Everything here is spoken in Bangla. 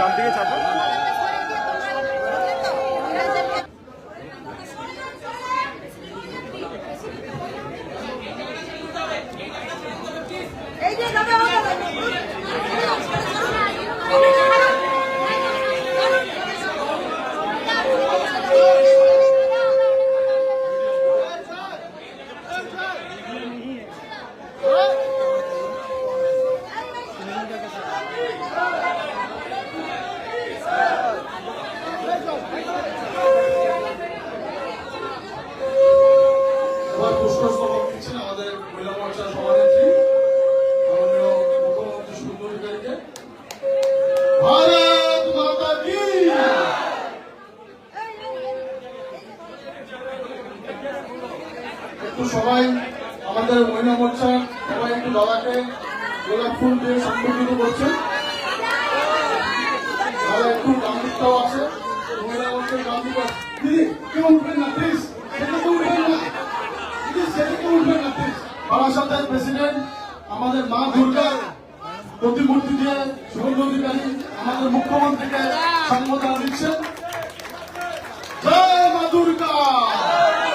বাম দিকে চাপো। এই যে দাদা আমাদের মহিলা মোর্চার সভানেত্রী মাননীয় মুখ্যমন্ত্রী সুন্দরীকে ভারত মাতা কি। একটু সবাই আমাদের মহিলা মোর্চা সবাই একটু দাদাকে গোলাপ ফুল দিয়ে সম্বোধিত করছেন। দাদা একটু গান্ধীটাও আছে মহিলা মোর্চার গান্ধী। দিদি কেউ উঠবেন না প্লিজ, সেটাকে উঠবেন না, সেটাকে উঠবেন না প্লিজ। বারাসাতের প্রেসিডেন্ট আমাদের মা দুর্গার প্রতিমূর্তি দিয়ে শুভেন্দু অধিকারী আমাদের মুখ্যমন্ত্রীকে সম্বোধন দিচ্ছেন।